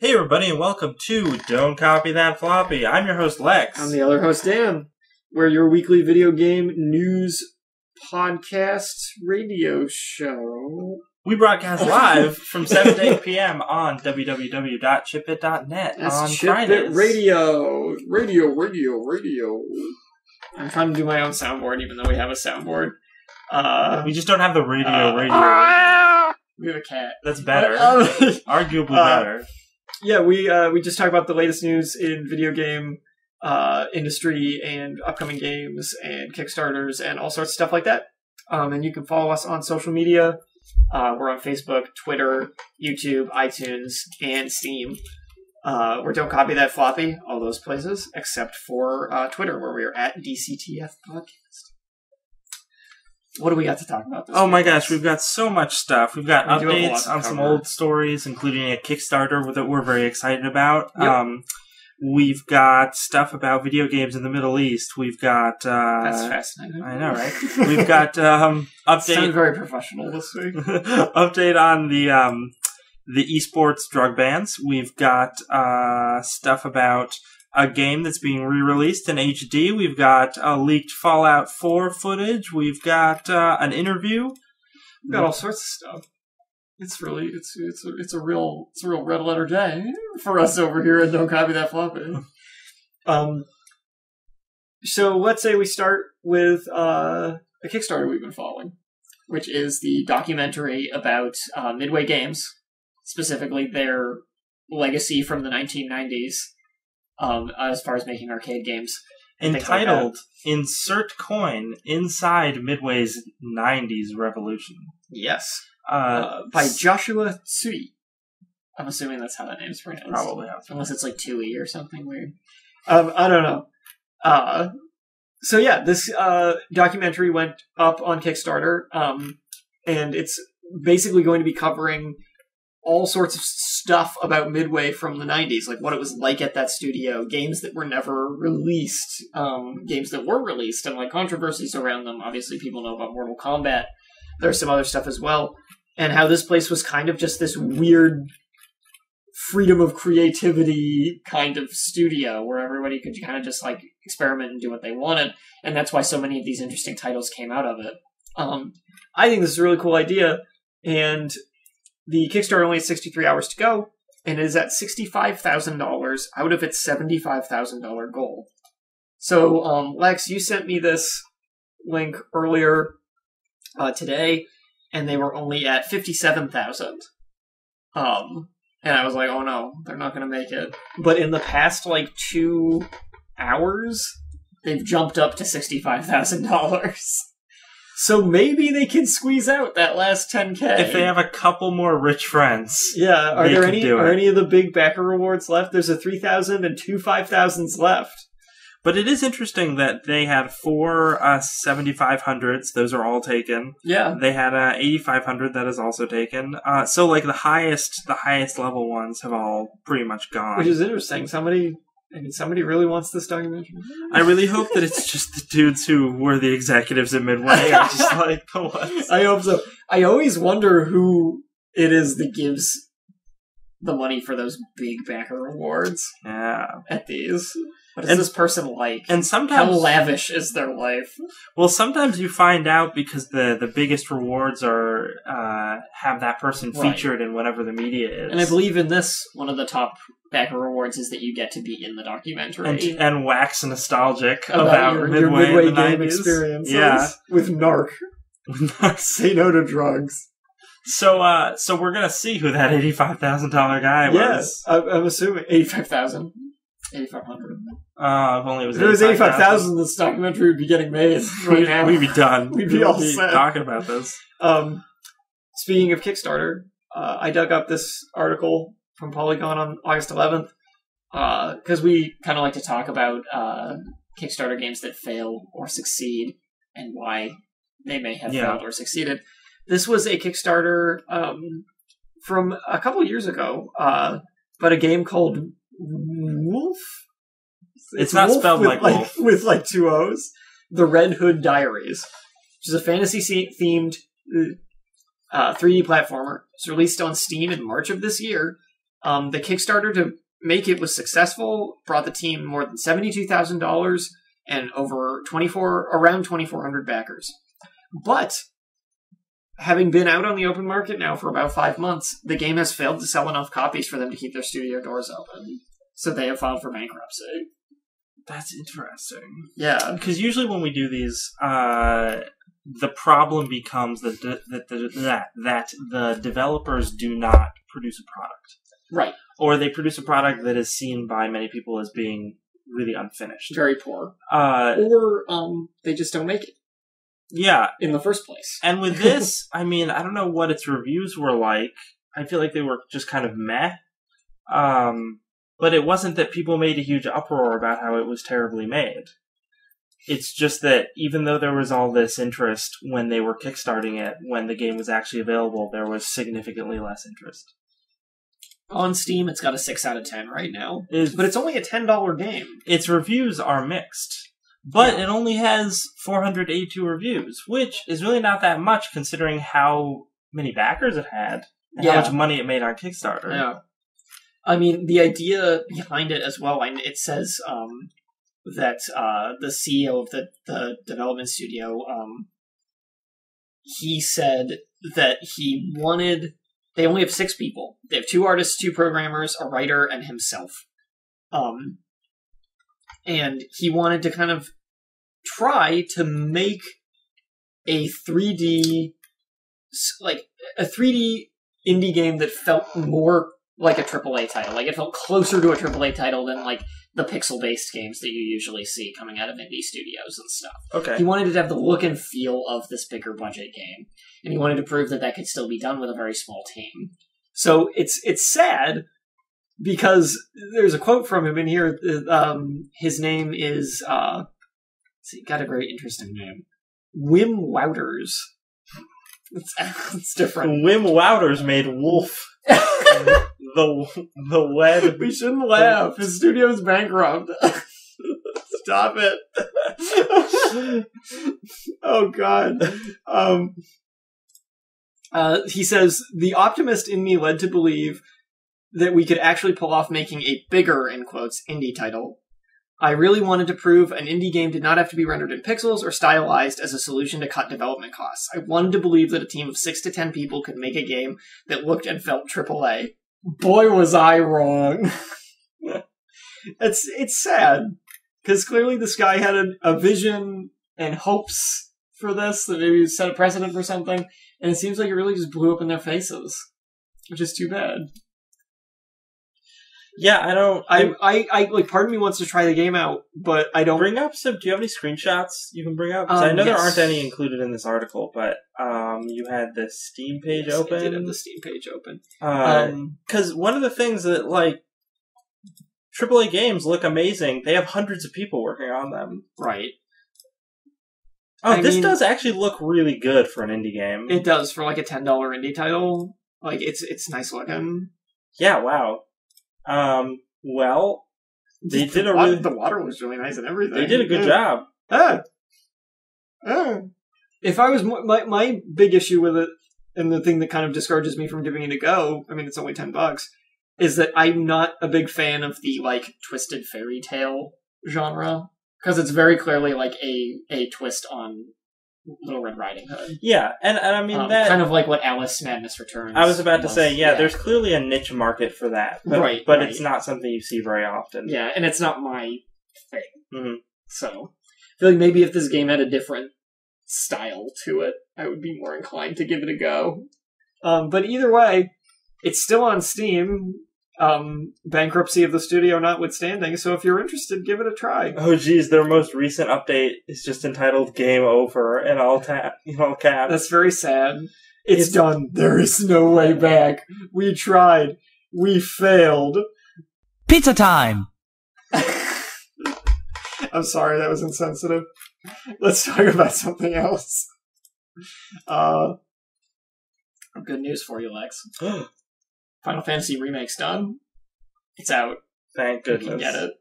Hey everybody, and welcome to Don't Copy That Floppy. I'm your host Lex. I'm the other host Dan. We're your weekly video game news podcast radio show. We broadcast live from 7 to 8 p.m. on www.chipit.net That's on Chip Fridays. It Radio. Radio. I'm trying to do my own soundboard, even though we have a soundboard. We just don't have the radio. We have a cat. That's better. Arguably better. Yeah, we just talk about the latest news in video game industry and upcoming games and Kickstarters and all sorts of stuff like that. And you can follow us on social media. We're on Facebook, Twitter, YouTube, iTunes, and Steam. We're Don't Copy That Floppy, all those places, except for Twitter, where we are at DCTF Podcast. What do we got to talk about this week? My gosh, we've got so much stuff. We've got updates on some cover. old stories, including a Kickstarter that we're very excited about. Yep. We've got stuff about video games in the Middle East. We've got... That's fascinating. I know, right? We've got update... Sound very professional this week. Update on the esports drug bans. We've got stuff about a game that's being re-released in HD. We've got leaked Fallout 4 footage. We've got an interview. We've got all sorts of stuff. It's a real red letter day for us over here at Don't Copy That Floppy. So let's say we start with a Kickstarter we've been following, which is the documentary about Midway Games, specifically their legacy from the 1990s, as far as making arcade games. Entitled Insert Coin Inside Midway's 90s Revolution. Yes. By Joshua Tsui. I'm assuming that's how that name's pronounced. Probably. Unless it's like Tui or something weird. I don't know. So yeah, this documentary went up on Kickstarter, and it's basically going to be covering all sorts of stuff about Midway from the 90s, like what it was like at that studio, games that were never released, games that were released, and like controversies around them. Obviously, people know about Mortal Kombat. There's some other stuff as well. And how this place was kind of just this weird freedom of creativity kind of studio where everybody could kind of just like experiment and do what they wanted. And that's why so many of these interesting titles came out of it. I think this is a really cool idea. And the Kickstarter only has 63 hours to go and is at $65,000 out of its $75,000 goal. So, Lex, you sent me this link earlier today, and they were only at 57,000. And I was like, oh no, they're not going to make it. But in the past, 2 hours, they've jumped up to $65,000. So maybe they can squeeze out that last 10K. If they have a couple more rich friends. Yeah, are any of the big backer rewards left? There's a 3,000 and two 5,000s left. But it is interesting that they had 4 7,500s. Those are all taken. Yeah. They had 8,500 that is also taken. So the highest level ones have all pretty much gone. Which is interesting. Somebody really wants this documentary. I really hope that it's just the dudes who were the executives at Midway are just like, what? I hope so. I always wonder who it is that gives the money for those big backer rewards. Yeah. At these. What is this person like? And sometimes, how lavish is their life? Well, sometimes you find out because the biggest rewards are have that person featured in whatever the media is. And I believe in this, one of the top backer rewards is that you get to be in the documentary. And wax nostalgic about your Midway game experiences. Yeah. With NARC. Say no to drugs. So we're going to see who that $85,000 guy was. Yes, I'm assuming. 85,000. 8,500. If only it was 85,000. If it was 85,000, this documentary would be getting made right now. We'd be done. We'd be all set. Talking about this. Speaking of Kickstarter, I dug up this article from Polygon on August 11th, because we kind of like to talk about Kickstarter games that fail or succeed, and why they may have failed or succeeded. This was a Kickstarter from a couple years ago, but a game called Wolf? It's not Wolf spelled like Wolf. With 2 O's. The Red Hood Diaries, which is a fantasy-themed 3D platformer. It's released on Steam in March of this year. The Kickstarter to make it was successful, brought the team more than $72,000 and around 2,400 backers. But having been out on the open market now for about 5 months, the game has failed to sell enough copies for them to keep their studio doors open. So they have filed for bankruptcy. That's interesting. Yeah. Because usually when we do these, the problem becomes that the developers do not produce a product. Right. Or they produce a product that is seen by many people as being really unfinished. Very poor. Or they just don't make it. Yeah. In the first place. And with this, I mean, I don't know what its reviews were like. I feel like they were just kind of meh. But it wasn't that people made a huge uproar about how it was terribly made. It's just that even though there was all this interest when they were kickstarting it, when the game was actually available, there was significantly less interest. On Steam, it's got a 6 out of 10 right now. But it's only a $10 game. Its reviews are mixed. But it only has 482 reviews, which is really not that much considering how many backers it had and how much money it made on Kickstarter. Yeah. I mean, the idea behind it as well, it says that the CEO of the development studio, he said that he wanted... They only have 6 people. They have 2 artists, 2 programmers, a writer, and himself. And he wanted to kind of try to make a 3D indie game that felt more like a AAA title. Like, it felt closer to a AAA title than, like, the pixel-based games that you usually see coming out of indie studios and stuff. Okay. He wanted it to have the look and feel of this bigger budget game. And he wanted to prove that that could still be done with a very small team. So it's sad, because there's a quote from him in here. His name is, he got a very interesting name. Wim Wouters. It's different. Wim Wouters made Wolf. the web. We shouldn't laugh. His studio's bankrupt. Stop it. Oh, God. He says, the optimist in me led to believe that we could actually pull off making a bigger, in quotes, indie title. I really wanted to prove an indie game did not have to be rendered in pixels or stylized as a solution to cut development costs. I wanted to believe that a team of 6 to 10 people could make a game that looked and felt AAA. Boy, was I wrong. It's sad, because clearly this guy had a vision and hopes for this that maybe set a precedent for something, and it seems like it really just blew up in their faces, which is too bad. Yeah, I like, part of me wants to try the game out, but I don't... Do you have any screenshots you can bring up? I know there aren't any included in this article, but you had the Steam page open. I did have the Steam page open. Because one of the things that, like, AAA games look amazing. They have hundreds of people working on them. Right. Oh, this does actually look really good for an indie game. It does, for like a $10 indie title. Like, it's nice looking. Yeah, wow. Well, they did the water was really nice and everything. They did a good job. If I was my big issue with it, and the thing that kind of discourages me from giving it a go, I mean, it's only $10, is that I'm not a big fan of the, like, twisted fairy tale genre, because it's very clearly like a twist on Little Red Riding Hood. Yeah, and I mean that... kind of like what Alice Madness Returns I was about to say, there's clearly a niche market for that. But, but it's not something you see very often. Yeah, and it's not my thing. Mm-hmm. So, I feel like maybe if this game had a different style to it, I would be more inclined to give it a go. But either way, it's still on Steam. Bankruptcy of the studio notwithstanding, so if you're interested, give it a try. Oh geez, their most recent update is just entitled "Game Over" in all caps. That's very sad. It's done. There is no way back. We tried. We failed. Pizza time! I'm sorry, that was insensitive. Let's talk about something else. Good news for you, Lex. Final Fantasy Remake's done. It's out. Thank goodness. You can get it.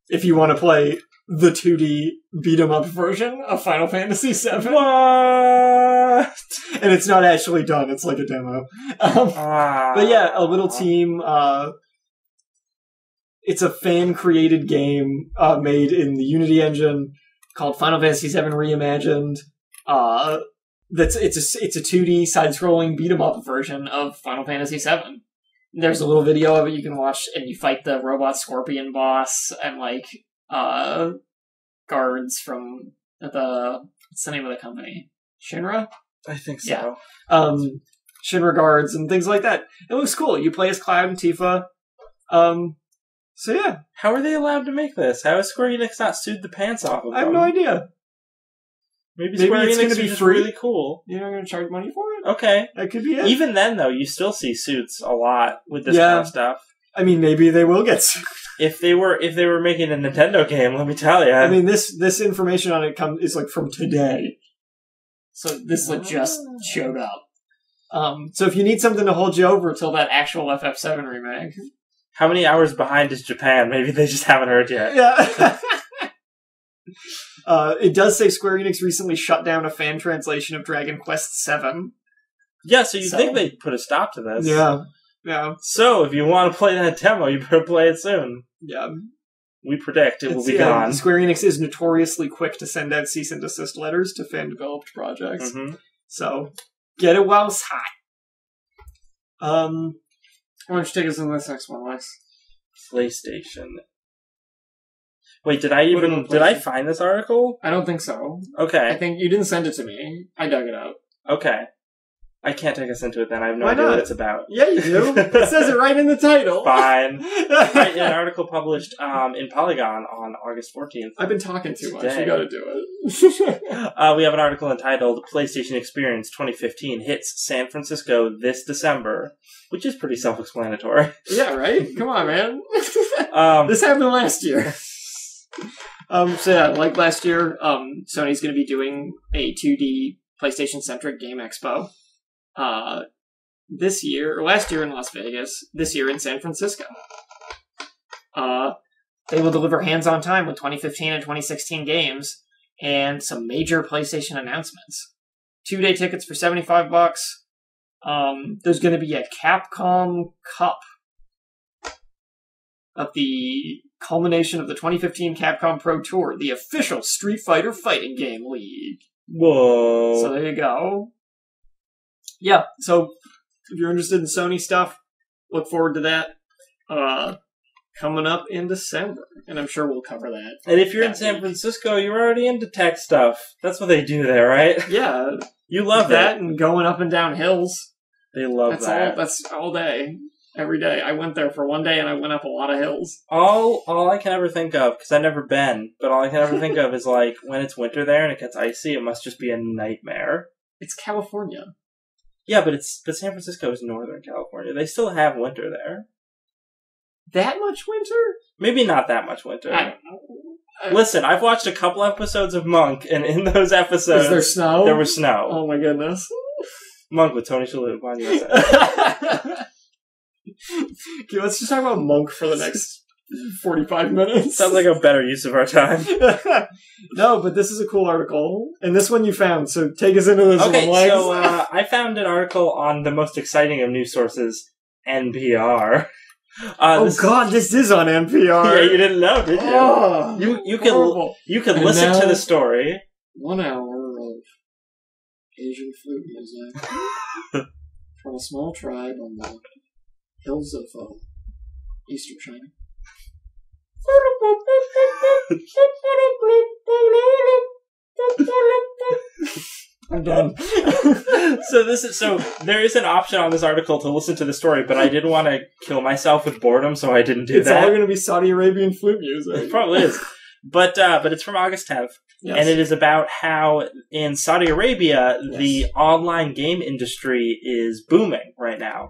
If you want to play the 2D beat 'em up version of Final Fantasy VII. What? And it's not actually done. It's like a demo. But yeah, a little team. It's a fan-created game made in the Unity engine called Final Fantasy VII Reimagined. It's a 2D side-scrolling beat 'em up version of Final Fantasy VII. There's a little video of it you can watch, and you fight the robot scorpion boss and like guards from what's the name of the company? Shinra? I think so. Yeah. Shinra guards and things like that. It looks cool. You play as Cloud and Tifa. So yeah. How are they allowed to make this? How has Square Enix not sued the pants off of them? I have no idea. Maybe Square it's Enix going to be is free. Really cool. You're not going to charge money for it? Okay. That could be it. Even then, though, you still see suits a lot with this kind of stuff. I mean, maybe they will get sued. If they were making a Nintendo game, let me tell you. I mean, this information on it is like from today. So this just showed up. So if you need something to hold you over till that actual FF7 remake. How many hours behind is Japan? Maybe they just haven't heard yet. Yeah. It does say Square Enix recently shut down a fan translation of Dragon Quest VII. Yeah, so you'd think they'd put a stop to this. Yeah. So if you want to play that demo, you better play it soon. Yeah. We predict it will be gone. Square Enix is notoriously quick to send out cease and desist letters to fan-developed projects. Mm-hmm. So, get it while it's hot. Why don't you take us in this next one, Lex? PlayStation. Wait, did I find this article? I don't think so. Okay. I think you didn't send it to me. I dug it out. Okay. I can't take us into it then. I have no Why idea not? what it's about. Yeah, you do. It says it right in the title. Fine. Right, an article published in Polygon on August 14th. I've been talking too much. Today. You gotta do it. We have an article entitled PlayStation Experience 2015 hits San Francisco this December, which is pretty self-explanatory. Yeah, right? Come on, man. This happened last year. So yeah, like last year, Sony's going to be doing a 2D PlayStation-centric game expo. Last year in Las Vegas, this year in San Francisco. They will deliver hands-on time with 2015 and 2016 games and some major PlayStation announcements. 2-day tickets for $75. There's going to be a Capcom Cup of the culmination of the 2015 Capcom Pro Tour, the official Street Fighter fighting game league. Whoa. So there you go. Yeah, so if you're interested in Sony stuff, look forward to that. Coming up in December, and I'm sure we'll cover that. And if you're in San Francisco, you're already into tech stuff. That's what they do there, right? Yeah. You love that and going up and down hills. They love that. That's all day. Every day. I went there for one day and I went up a lot of hills. All I can ever think of, because I've never been, but all I can ever think of is like when it's winter there and it gets icy, it must just be a nightmare. It's California. Yeah, but San Francisco is Northern California. They still have winter there. That much winter? Maybe not that much winter. I don't know. Listen, I've watched a couple episodes of Monk, and in those episodes... Is there snow? There was snow. Oh my goodness. Monk with Tony Shalhoub on USA. Okay, let's just talk about Monk for the next 45 minutes. Sounds like a better use of our time. No, but this is a cool article. And this one you found, so take us into this one. Okay, so I found an article on the most exciting of news sources, NPR. This is on NPR. Yeah, you didn't know, did you? Oh, you can listen to the story. 1 hour of Asian flute music from a small tribe on the hills of eastern China. I'm done. So there is an option on this article to listen to the story, but I didn't want to kill myself with boredom, so I didn't do that. It's all going to be Saudi Arabian flute music. It probably is. But it's from August 10th, yes. And it is about how in Saudi Arabia, the online game industry is booming right now.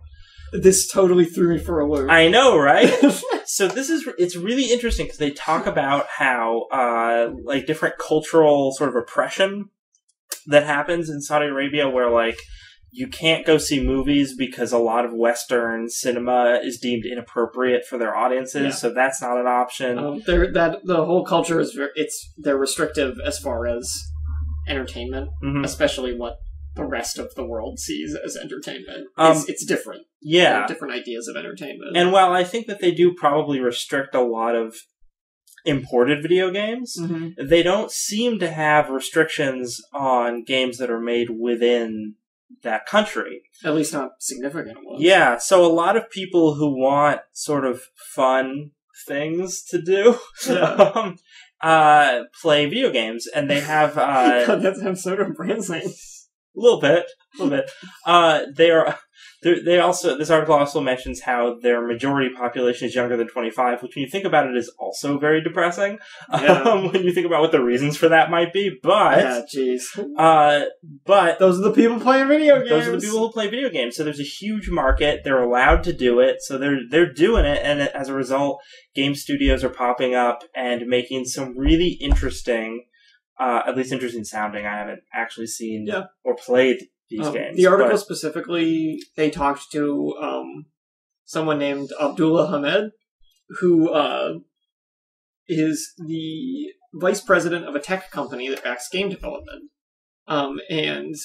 This totally threw me for a loop. I know, right? So it's really interesting because they talk about how like different cultural sort of oppression that happens in Saudi Arabia, where like you can't go see movies because a lot of Western cinema is deemed inappropriate for their audiences, so that's not an option. The whole culture is they're restrictive as far as entertainment, especially what the rest of the world sees as entertainment. It's different. Yeah. Different ideas of entertainment. And while I think that they do probably restrict a lot of imported video games, they don't seem to have restrictions on games that are made within that country. At least not significant ones. Yeah, so a lot of people who want sort of fun things to do play video games, and they have... God, that sounds so depressing. A little bit. They also, this article also mentions how their majority population is younger than 25, which when you think about it is also very depressing. When you think about what the reasons for that might be, but... Yeah, jeez. But... Those are the people playing video games. Those are the people who play video games. So there's a huge market, they're allowed to do it, so they're doing it, and as a result, game studios are popping up and making some really interesting, at least interesting sounding. I haven't actually seen or played these games. The article specifically, they talked to someone named Abdullah Hamed, who is the vice president of a tech company that backs game development. And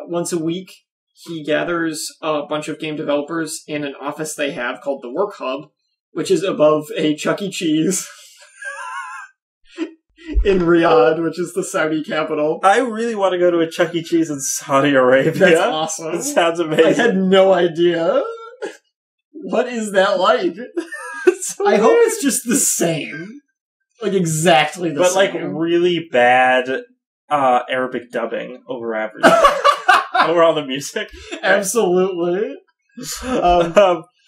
once a week, he gathers a bunch of game developers in an office they have called the Work Hub, which is above a Chuck E. Cheese. In Riyadh, which is the Saudi capital. I really want to go to a Chuck E. Cheese in Saudi Arabia. That's awesome. That sounds amazing. I had no idea. What is that like? So I hope it's just the same. Like, exactly the same. But, like, really bad Arabic dubbing over everything. Over all the music. Absolutely.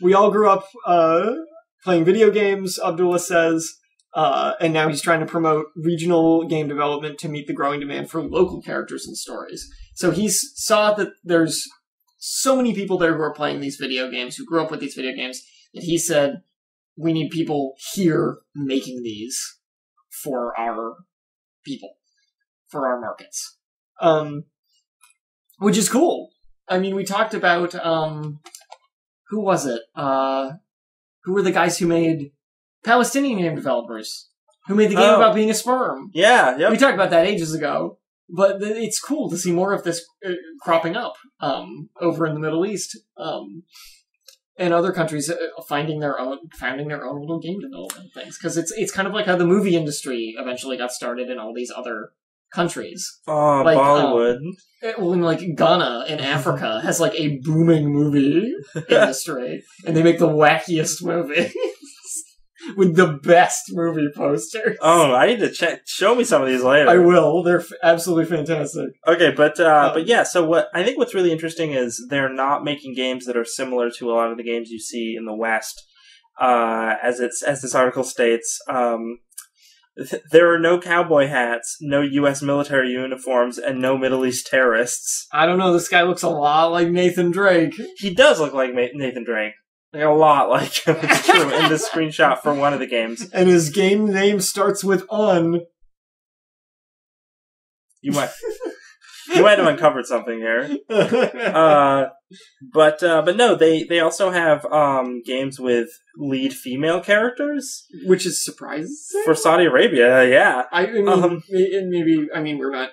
We all grew up playing video games, Abdullah says. And now he's trying to promote regional game development to meet the growing demand for local characters and stories. So he saw that there's so many people there who are playing these video games, who grew up with these video games, that he said, we need people here making these for our people, for our markets. Which is cool. I mean, we talked about, who was it? Who were the guys who made... Palestinian game developers who made the game about being a sperm. Yeah, yep. We talked about that ages ago, but it's cool to see more of this cropping up over in the Middle East and other countries finding their own little game development things, because it's kind of like how the movie industry eventually got started in all these other countries. Oh, like, Bollywood. In like Ghana in Africa has like a booming movie industry, and they make the wackiest movies. With the best movie posters. Oh, I need to check. Show me some of these later. I will. They're absolutely fantastic. Okay, but yeah. So what's really interesting is they're not making games that are similar to a lot of the games you see in the West. As this article states, there are no cowboy hats, no U.S. military uniforms, and no Middle East terrorists. I don't know. This guy looks a lot like Nathan Drake. He does look like Nathan Drake. Like, a lot like him. It's true in this screenshot for one of the games. And his game name starts with "un." You might have uncovered something here. But no, they also have games with lead female characters, which is surprising for Saudi Arabia. Yeah, I mean, maybe we're not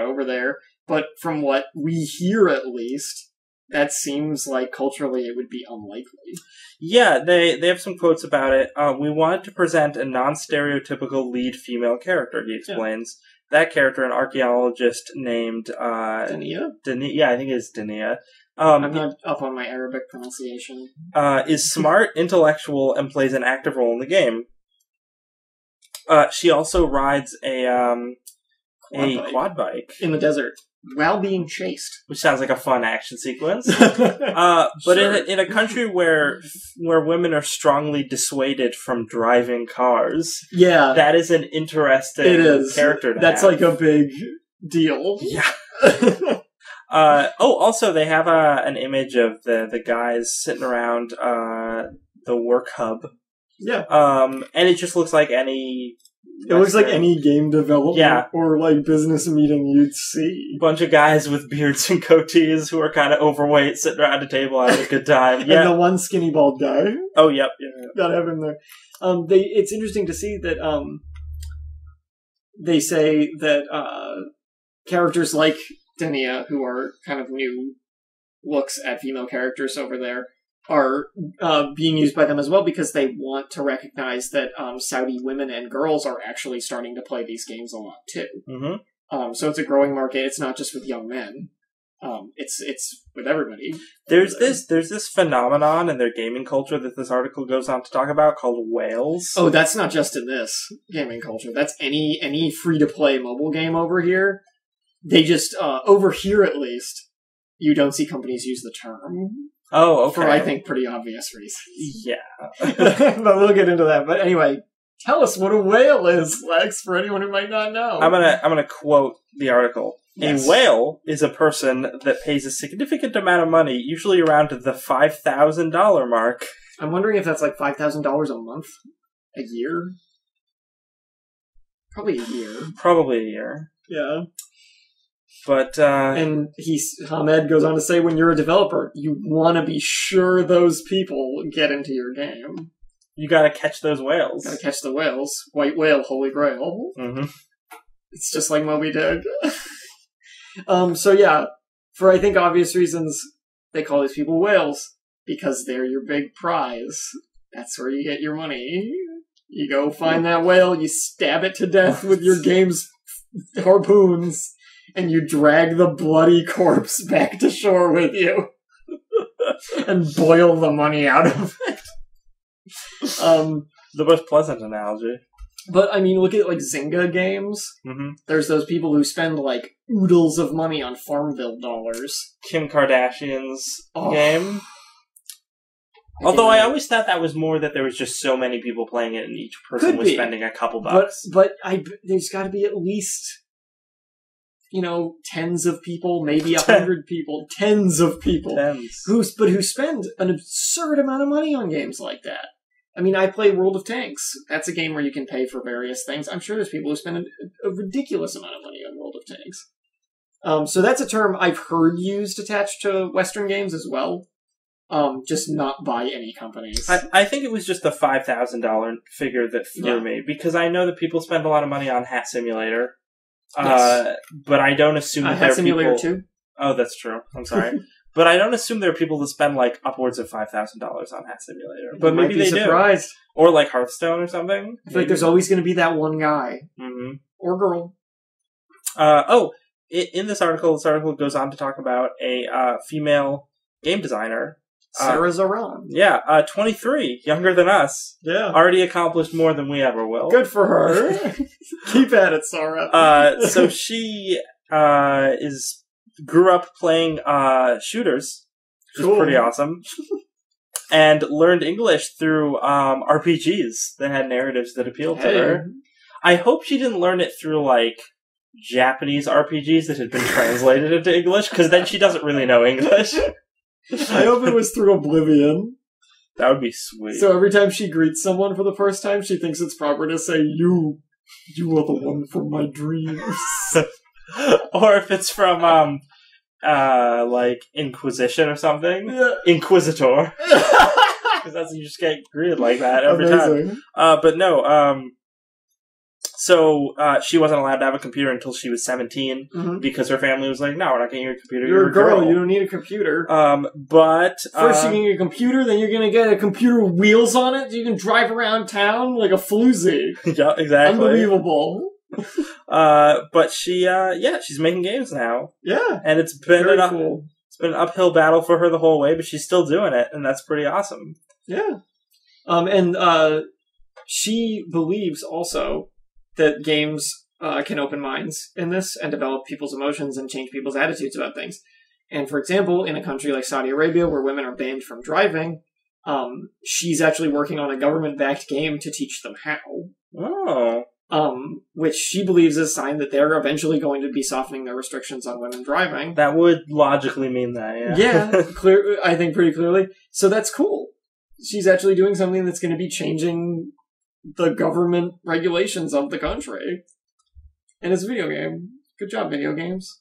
over there, but from what we hear, at least. That seems like culturally it would be unlikely. Yeah, they have some quotes about it. We wanted to present a non-stereotypical lead female character, he explains. Yeah. That character, an archaeologist named... Dania? Yeah, I think it's Dania. I'm not up on my Arabic pronunciation. Is smart, intellectual, and plays an active role in the game. She also rides a quad bike. In the desert. While being chased. Which sounds like a fun action sequence. But sure. in a country where women are strongly dissuaded from driving cars, that is an interesting character to That's have. Like a big deal. Yeah. Also they have an image of the guys sitting around the work hub. Yeah. And it just looks like any It looks like any game development Yeah. or like business meeting you'd see. Bunch of guys with beards and goatees who are kind of overweight sitting around a table having a good time. And the one skinny bald guy. Oh, yep. Yeah. Gotta have him there. It's interesting to see that they say that characters like Denia, who are kind of new looks at female characters over there, are being used by them as well because they want to recognize that Saudi women and girls are actually starting to play these games a lot too. Mm-hmm. So it's a growing market. It's not just with young men. It's with everybody. There's this phenomenon in their gaming culture that this article goes on to talk about called whales. Oh, that's not just in this gaming culture. That's any free-to-play mobile game over here. They just, over here at least, you don't see companies use the term. Oh, okay. For, I think, pretty obvious reasons. Yeah. But we'll get into that. But anyway, tell us what a whale is, Lex, for anyone who might not know. I'm gonna quote the article. Yes. A whale is a person that pays a significant amount of money, usually around the $5,000 mark. I'm wondering if that's like $5,000 a month? A year? Probably a year. Probably a year. Yeah. But, and Hamed goes on to say, when you're a developer, you want to be sure those people get into your game. you gotta catch those whales. Gotta catch the whales. White whale, holy grail. Mm-hmm. It's just like Moby Dick. So yeah, for I think obvious reasons, they call these people whales, because they're your big prize. That's where you get your money. You go find that whale, you stab it to death with your game's harpoons, and you drag the bloody corpse back to shore with you. And boil the money out of it. The most pleasant analogy. But, I mean, look at, like, Zynga games. Mm-hmm. There's those people who spend, like, oodles of money on Farmville dollars. Kim Kardashian's game. Although I always thought that was more that there was just so many people playing it and each person was spending a couple bucks. But there's got to be at least, tens of people, maybe 100 people, tens of people. Who spend an absurd amount of money on games like that. I mean, I play World of Tanks. That's a game where you can pay for various things. I'm sure there's people who spend a ridiculous amount of money on World of Tanks. So that's a term I've heard used attached to Western games as well. Just not by any companies. I think it was just the $5,000 figure that threw me, because I know that people spend a lot of money on Hat Simulator. Yes. But I don't assume that there Hat are Simulator people... 2? Oh, that's true. I'm sorry. But I don't assume there are people that spend, like, upwards of $5,000 on Hat Simulator. But maybe they surprised. do. Or, like, Hearthstone or something. I feel like there's always going to be that one guy. Mm-hmm. Or girl. In this article goes on to talk about a female game designer. Sarah Zoran. Yeah, 23, younger than us. Yeah. Already accomplished more than we ever will. Good for her. Keep at it, Sarah. So she grew up playing shooters, which is pretty awesome, and learned English through RPGs that had narratives that appealed to her. I hope she didn't learn it through, like, Japanese RPGs that had been translated into English, because then she doesn't really know English. I hope it was through Oblivion. That would be sweet. So every time she greets someone for the first time, she thinks it's proper to say, you are the one from my dreams. Or if it's from, like, Inquisition or something. Yeah. Inquisitor. Because that's, you just get greeted like that every time. But no, so she wasn't allowed to have a computer until she was 17, because her family was like, no, we're not getting you a computer. You're a girl. You don't need a computer. But first you can get a computer, then you're going to get a computer with wheels on it so you can drive around town like a floozy. Yeah, exactly. Unbelievable. But she's making games now. Yeah. And it's been cool. It's been an uphill battle for her the whole way, but she's still doing it, and that's pretty awesome. Yeah. And she believes also that games can open minds in this and develop people's emotions and change people's attitudes about things. And for example, in a country like Saudi Arabia, where women are banned from driving, she's actually working on a government-backed game to teach them how. Oh. Which she believes is a sign that they're eventually going to be softening their restrictions on women driving. That would logically mean that, yeah. Yeah, I think pretty clearly. So that's cool. She's actually doing something that's going to be changing the government regulations of the country. And it's a video game. Good job, video games.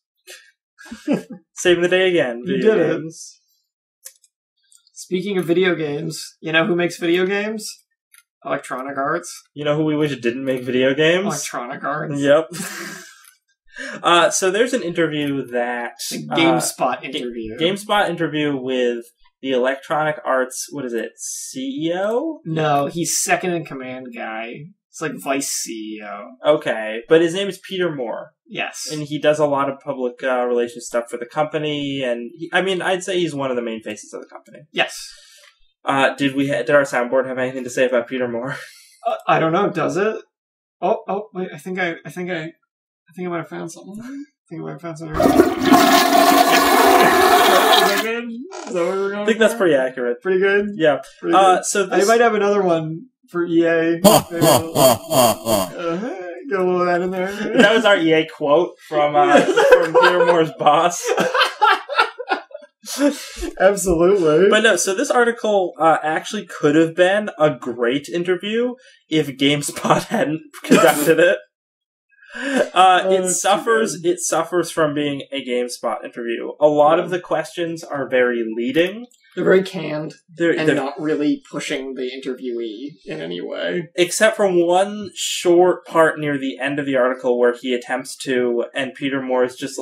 Saving the day again. You Video did it. games. Speaking of video games, you know who makes video games? Electronic Arts. You know who we wish didn't make video games? Electronic Arts. Yep. So there's an interview that... The GameSpot interview. GameSpot interview with the Electronic Arts, what is it, CEO? No, he's second in command guy. It's like vice CEO. Okay, but his name is Peter Moore. Yes. And he does a lot of public relations stuff for the company, and I'd say he's one of the main faces of the company. Yes. Did our soundboard have anything to say about Peter Moore? I don't know. Does it? Oh, wait. I think I might have found something. Is that good? Is that what we're going I think that's pretty accurate. Pretty good? Yeah. Pretty good. So I might have another one for EA. Get a little of that in there. That was our EA quote from Peter Moore's boss. Absolutely. But no, so this article actually could have been a great interview if GameSpot hadn't conducted it. It suffers from being a GameSpot interview. A lot of the questions are very leading. They're very canned They're not really pushing the interviewee in any way. Except for one short part near the end of the article where he attempts to, and Peter Moore is just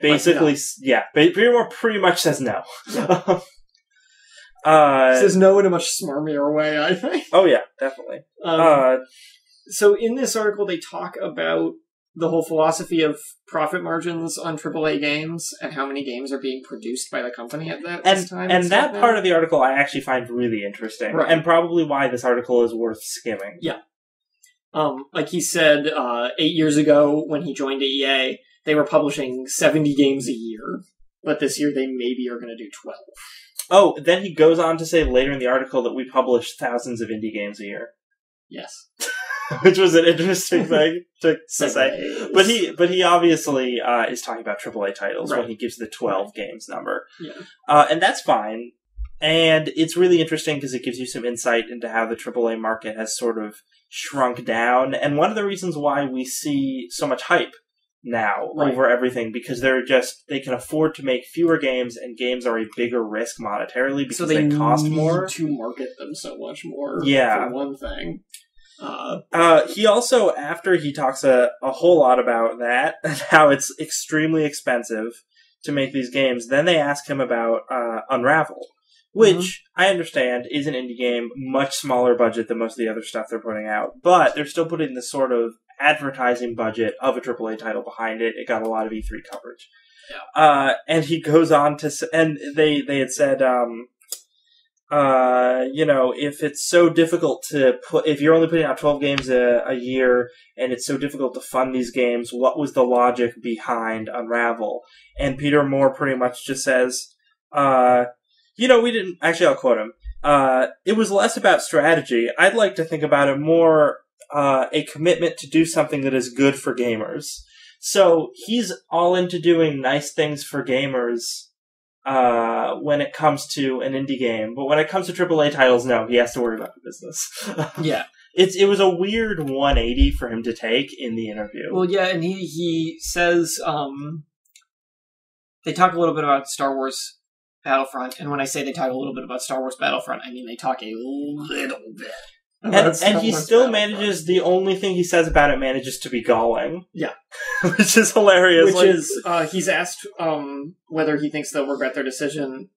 basically, Peter Moore pretty much says no. Says no in a much smarmier way, I think. Oh yeah, definitely. So in this article, they talk about the whole philosophy of profit margins on AAA games and how many games are being produced by the company at this time. And that part of the article I actually find really interesting, right. And probably why this article is worth skimming. Yeah. Like he said, 8 years ago when he joined EA, they were publishing 70 games a year, but this year they maybe are going to do 12. Oh, then he goes on to say later in the article that we publish thousands of indie games a year. Yes. Which was an interesting thing to say. But he obviously is talking about AAA titles when he gives the 12 games number. Yeah. And that's fine. And it's really interesting because it gives you some insight into how the AAA market has sort of shrunk down. And one of the reasons why we see so much hype now over everything, because they can afford to make fewer games, and games are a bigger risk monetarily because they cost more. To market them so much more. Yeah. For one thing. He also, after he talks a whole lot about that, and how it's extremely expensive to make these games, then they ask him about Unravel, which I understand is an indie game, much smaller budget than most of the other stuff they're putting out, but they're still putting the sort of advertising budget of a AAA title behind it. It got a lot of E3 coverage. Yeah. And he goes on to, and they had said, if it's so difficult if you're only putting out 12 games a year, and it's so difficult to fund these games, what was the logic behind Unravel? And Peter Moore pretty much just says, we didn't, actually I'll quote him, it was less about strategy. I'd like to think about it more, a commitment to do something that is good for gamers. So he's all into doing nice things for gamers, when it comes to an indie game, but when it comes to AAA titles, no, he has to worry about the business. Yeah. It was a weird 180 for him to take in the interview. Well, yeah, and he says, they talk a little bit about Star Wars Battlefront, and when I say they talk a little bit about Star Wars Battlefront, I mean they talk a little bit. And he still manages, the only thing he says about it manages to be galling. Yeah. Which is hilarious. He's asked whether he thinks they'll regret their decision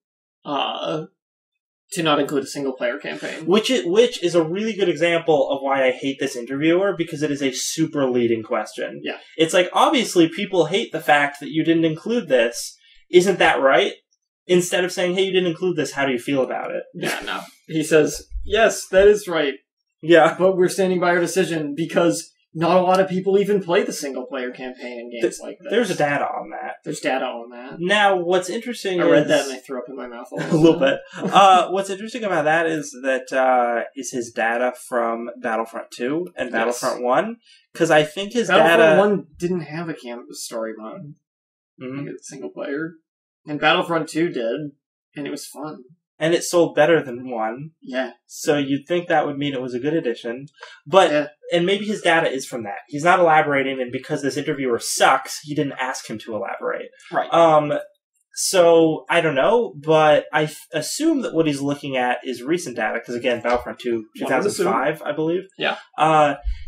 to not include a single-player campaign. Which is a really good example of why I hate this interviewer, because it is a super leading question. Yeah. It's like, obviously people hate the fact that you didn't include this. Isn't that right? Instead of saying, hey, you didn't include this, how do you feel about it? Yeah, no. He says, yes, that is right. Yeah. But we're standing by our decision because not a lot of people even play the single-player campaign in games like this. There's data on that. There's data on that. Now, what's interesting I read that and I threw up in my mouth a little bit. What's interesting about that is that is his data from Battlefront 2 and Battlefront 1. Because I think his Battlefront 1 didn't have a campus story mode. Mm-hmm. Like a single-player. And Battlefront 2 did, and it was fun. and it sold better than 1. Yeah. So you'd think that would mean it was a good addition. But, and maybe his data is from that. He's not elaborating, and because this interviewer sucks, he didn't ask him to elaborate. Right. So, I don't know, but I assume that what he's looking at is recent data, because again, Battlefront 2, 2005, I believe. Yeah.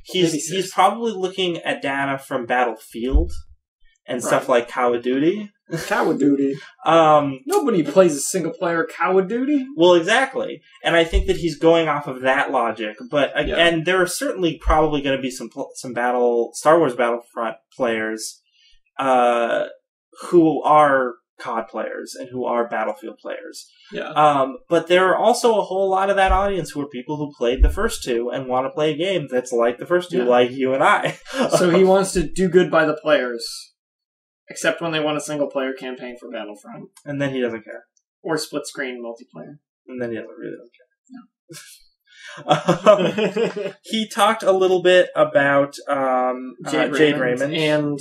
He's probably looking at data from Battlefield and stuff like Call of Duty. Call of Duty. Nobody plays a single-player Call of Duty. Well, exactly. And I think that he's going off of that logic. But and there are certainly probably going to be some Star Wars Battlefront players who are COD players and who are Battlefield players. Yeah. But there are also a whole lot of that audience who are people who played the first 2 and want to play a game that's like the first 2, like you and I. So he wants to do good by the players. Except when they want a single-player campaign for Battlefront. And then he doesn't care. Or split-screen multiplayer. And then he really doesn't care. He talked a little bit about Jade Raymond. And,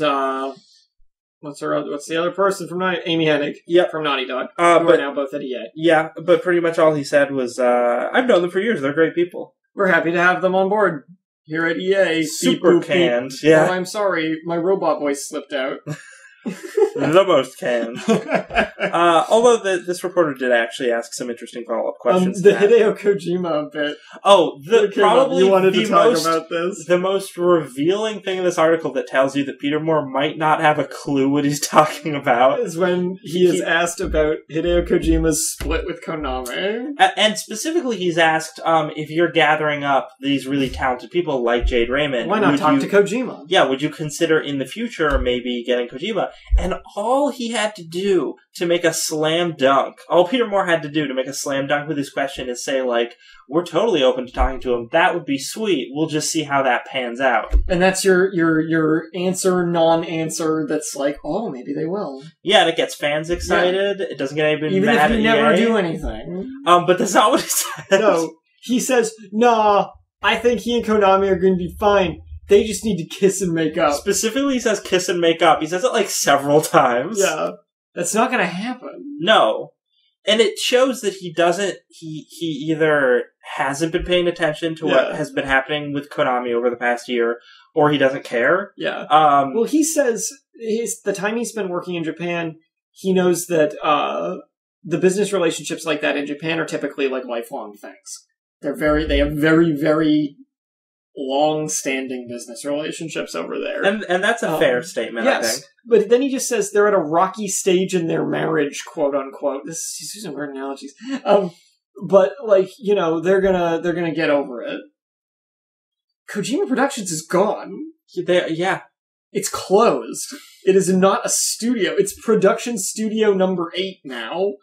what's the other person from Amy Hennig. Yep. From Naughty Dog. But who are now both at EA. Yeah, but pretty much all he said was, I've known them for years. They're great people. We're happy to have them on board here at EA. Super canned. Yeah. Oh, I'm sorry. My robot voice slipped out. The most can. Although this reporter did actually ask some interesting follow-up questions. The Hideo Kojima bit. Oh, probably you wanted to talk about this. The most revealing thing in this article that tells you that Peter Moore might not have a clue what he's talking about is when he is asked about Hideo Kojima's split with Konami. And specifically, he's asked if you're gathering up these really talented people like Jade Raymond. Why not talk to Kojima? Yeah, would you consider in the future maybe getting Kojima? And all he had to do to make a slam dunk, all Peter Moore had to do to make a slam dunk with his question is say, like, we're totally open to talking to him. That would be sweet. We'll just see how that pans out. And that's your answer, non-answer that's like, oh, maybe they will. Yeah, and it gets fans excited. Yeah. It doesn't get anybody even mad if you never do anything. But that's not what he said. No, he says, nah, I think he and Konami are going to be fine. They just need to kiss and make up. Specifically, he says kiss and make up. He says it like several times. Yeah. That's not going to happen. No. And it shows that he doesn't, he either hasn't been paying attention to what has been happening with Konami over the past year, or he doesn't care. Yeah. Well, he says the time he's been working in Japan, he knows that the business relationships like that in Japan are typically like lifelong things. They have very, very long-standing business relationships over there. And that's a fair statement, yes. I think. But then he just says they're at a rocky stage in their marriage, quote-unquote. He's using weird analogies. But, like, you know, they're gonna get over it. Kojima Productions is gone. Yeah. It's closed. It is not a studio. It's production studio number 8 now.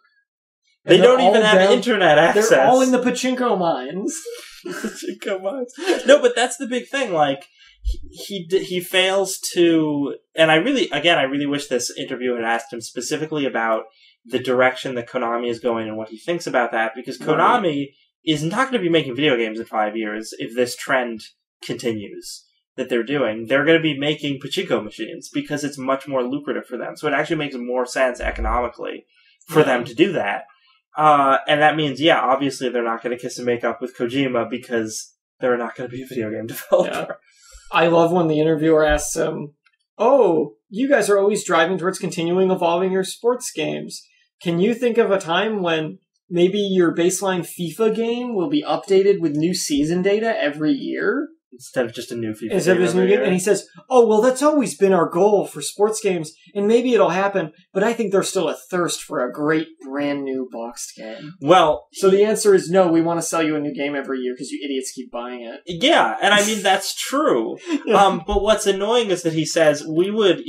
They don't even have internet access. They're all in the pachinko mines. Pachinko mines. No, but that's the big thing. Like, he fails to... And I really wish this interview had asked him specifically about the direction that Konami is going and what he thinks about that, because Konami is not going to be making video games in 5 years if this trend continues that they're doing. They're going to be making pachinko machines because it's much more lucrative for them. So it actually makes more sense economically for them to do that. And that means, obviously they're not going to kiss and make up with Kojima because they're not going to be a video game developer. Yeah. I love when the interviewer asks him, oh, you guys are always driving towards continuing evolving your sports games. Can you think of a time when maybe your baseline FIFA game will be updated with new season data every year? Instead of just a new FIFA game. And he says, oh, well, that's always been our goal for sports games, and maybe it'll happen, but I think there's still a thirst for a great brand new boxed game. Well... So the answer is no, we want to sell you a new game every year because you idiots keep buying it. Yeah, and I mean, that's true. But what's annoying is that he says, we would,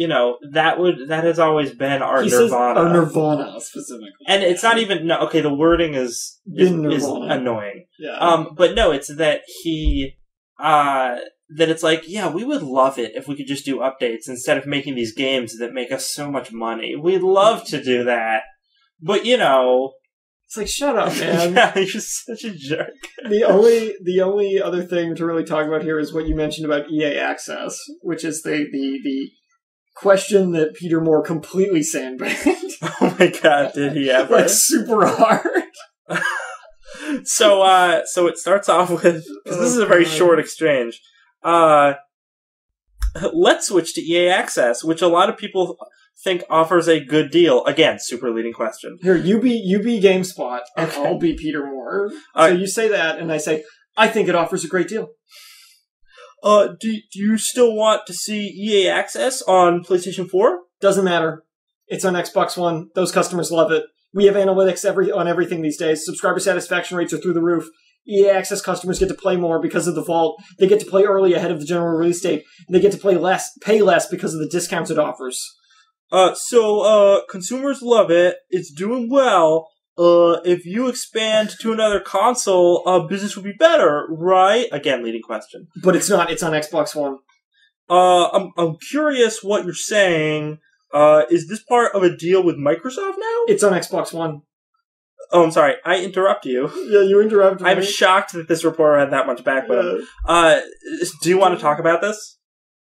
that has always been our Nirvana. Says our Nirvana, specifically. And it's not even, the wording is annoying. Yeah. But no, it's that that it's like, we would love it if we could just do updates instead of making these games that make us so much money. We'd love to do that. But, it's like, shut up, man. Yeah, you're such a jerk. The only other thing to really talk about here is what you mentioned about EA Access, which is the question that Peter Moore completely sandbagged. Oh my god, did he ever? Like, super hard. So it starts off with, because this is a very short exchange. Let's switch to EA Access, which a lot of people think offers a good deal. Again, super leading question. Here, you be GameSpot, and I'll be Peter Moore. So you say that, and I say, I think it offers a great deal. Do you still want to see EA Access on PlayStation 4? Doesn't matter. It's on Xbox One. Those customers love it. We have analytics on everything these days. Subscriber satisfaction rates are through the roof. EA Access customers get to play more because of the vault. They get to play early ahead of the general release date. They get to pay less because of the discounts it offers. So consumers love it. It's doing well. If you expand to another console, business would be better, right? Again, leading question. But it's not. It's on Xbox One. I'm curious what you're saying. Is this part of a deal with Microsoft now? It's on Xbox One. Oh, I'm sorry. I interrupt you. Yeah, you interrupt me. I'm shocked that this reporter had that much backbone. Do you want to talk about this?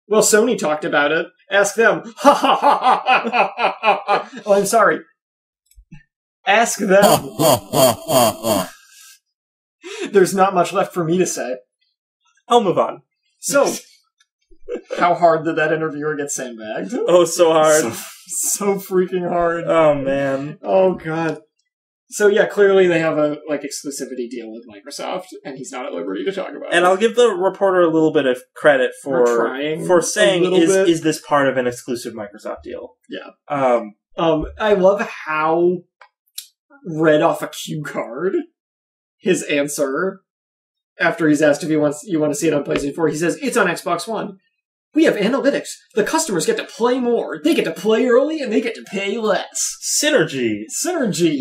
Well, Sony talked about it. Ask them. Oh, I'm sorry. Ask them. There's not much left for me to say. I'll move on. So, how hard did that interviewer get sandbagged? Oh, so hard. So freaking hard. Oh, man. Oh, God. So, yeah, clearly they have a exclusivity deal with Microsoft, and he's not at liberty to talk about it. And I'll give the reporter a little bit of credit for saying, is this part of an exclusive Microsoft deal? Yeah. I love how read off a cue card his answer after he's asked if you want to see it on PlayStation 4. He says, it's on Xbox One. We have analytics. The customers get to play more. They get to play early, and they get to pay less. Synergy.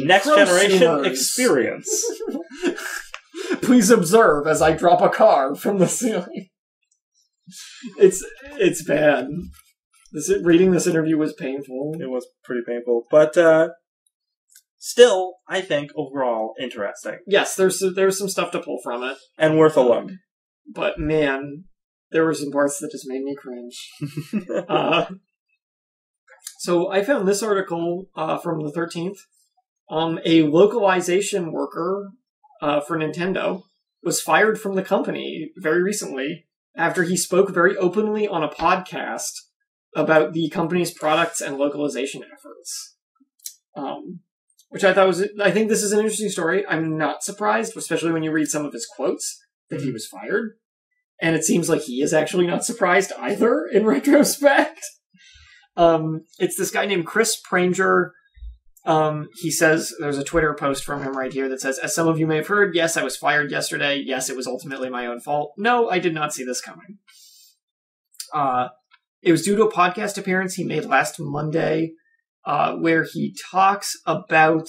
Next generation experience. Please observe as I drop a car from the ceiling. It's bad. Reading this interview was painful. It was pretty painful. But, still, I think, overall, interesting. Yes, there's some stuff to pull from it. And worth a look. But, man, there were some parts that just made me cringe. So I found this article from the 13th. A localization worker for Nintendo was fired from the company very recently after he spoke very openly on a podcast about the company's products and localization efforts. Which I think this is an interesting story. I'm not surprised, especially when you read some of his quotes, that he was fired. And it seems like he is actually not surprised either, in retrospect. It's this guy named Chris Pranger. He says, there's a Twitter post from him right here that says, as some of you may have heard, yes, I was fired yesterday. Yes, it was ultimately my own fault. No, I did not see this coming. It was due to a podcast appearance he made last Monday, where he talks about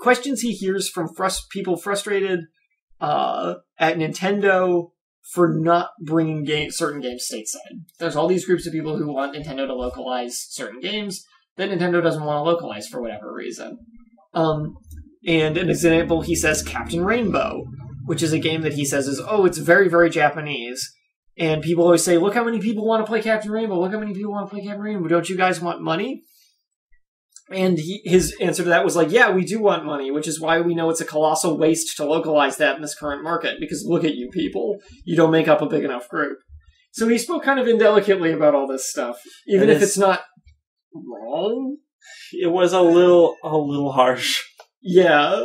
questions he hears from people frustrated at Nintendo for not bringing certain games stateside. There's all these groups of people who want Nintendo to localize certain games that Nintendo doesn't want to localize for whatever reason. And an example, he says Captain Rainbow, which is a game that he says is, it's very, very Japanese. And people always say, look how many people want to play Captain Rainbow. Look how many people want to play Captain Rainbow. Don't you guys want money? And his answer to that was like, yeah, we do want money, which is why we know it's a colossal waste to localize that in this current market, because look at you people. You don't make up a big enough group. So he spoke kind of indelicately about all this stuff, even if it's not wrong. It was a little harsh. Yeah.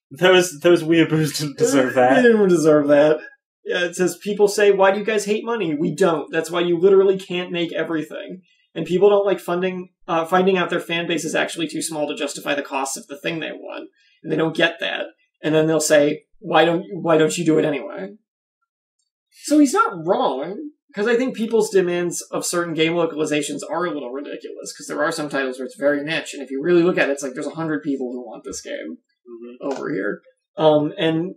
Those weeaboos didn't deserve that. They didn't deserve that. Yeah, it says, people say, why do you guys hate money? We don't. That's why you literally can't make everything. And people don't like finding out their fan base is actually too small to justify the cost of the thing they want. And they don't get that. And then they'll say, why don't you do it anyway? So he's not wrong, because I think people's demands of certain game localizations are a little ridiculous, because there are some titles where it's very niche, and if you really look at it, it's like there's 100 people who want this game over here. And